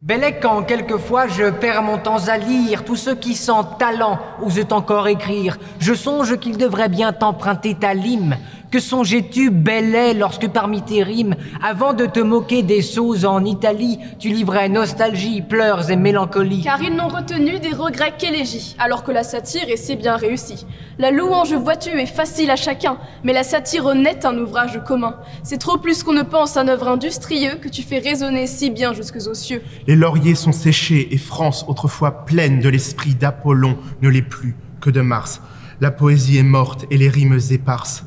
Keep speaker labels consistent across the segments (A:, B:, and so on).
A: Bellec quand quelquefois je perds mon temps à lire, tous ceux qui sans talent osent encore écrire, je songe qu'ils devraient bien t'emprunter ta lime. Que songeais-tu, Bellec, lorsque parmi tes rimes, avant de te moquer des sots en Italie, tu livrais nostalgie, pleurs et mélancolie?
B: Car ils n'ont retenu des regrets qu'élégies, alors que la satire est si bien réussie. La louange, vois-tu, est facile à chacun, mais la satire honnête un ouvrage commun. C'est trop plus qu'on ne pense un œuvre industrieux que tu fais résonner si bien jusqu'aux cieux.
C: Les lauriers sont séchés et France, autrefois pleine de l'esprit d'Apollon, ne l'est plus que de Mars. La poésie est morte et les rimes éparses.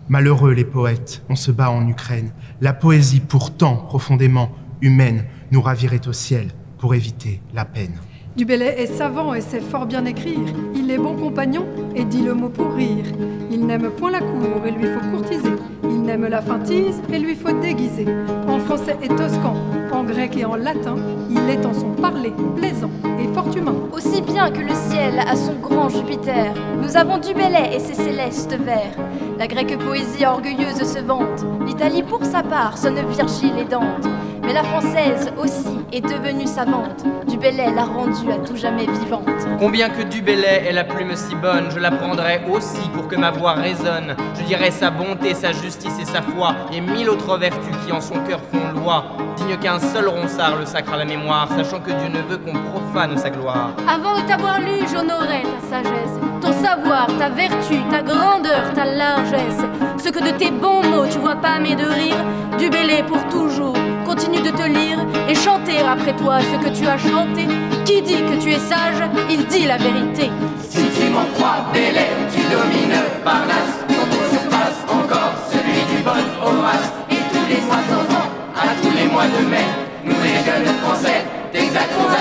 C: Malheureux les poètes, on se bat en Ukraine. La poésie, pourtant profondément humaine, nous ravirait au ciel pour éviter la peine.
D: Du Bellec est savant et sait fort bien écrire. Il est bon compagnon et dit le mot pour rire. Il n'aime point la cour et lui faut courtiser. Il n'aime la feintise et lui faut déguiser. En français et toscan, en grec et en latin, il est en son parler plaisant et fort humain.
E: Aussi bien que le ciel a son grand Jupiter, nous avons du Bellec et ses célestes vers. La grecque poésie orgueilleuse se vante, l'Italie pour sa part sonne Virgile et Dante. Mais la française aussi est devenue savante, du Bellec l'a rendue à tout jamais vivante.
F: Combien que du Bellec est la plume si bonne, je la prendrai aussi pour que ma voix résonne. Je dirai sa bonté, sa justice et sa foi, et mille autres vertus qui en son cœur font loi. Digne qu'un seul ronsard le sacre à la mémoire, sachant que Dieu ne veut qu'on profane sa gloire.
G: Avant de t'avoir lu, j'honorais ta sagesse, ton savoir, ta vertu, ta grandeur, ta largesse. Ce que de tes bons mots tu vois pas mais de rire, du Bellec pour toujours. Continue de te lire et chanter après toi ce que tu as chanté. Qui dit que tu es sage, il dit la vérité.
H: Si tu m'en crois, Bellec, tu domines Parnasse, dont on surpasse encore celui du bon Horace. Et tous les 500 ans, à tous les mois de mai, nous les jeunes Français, t'exaltons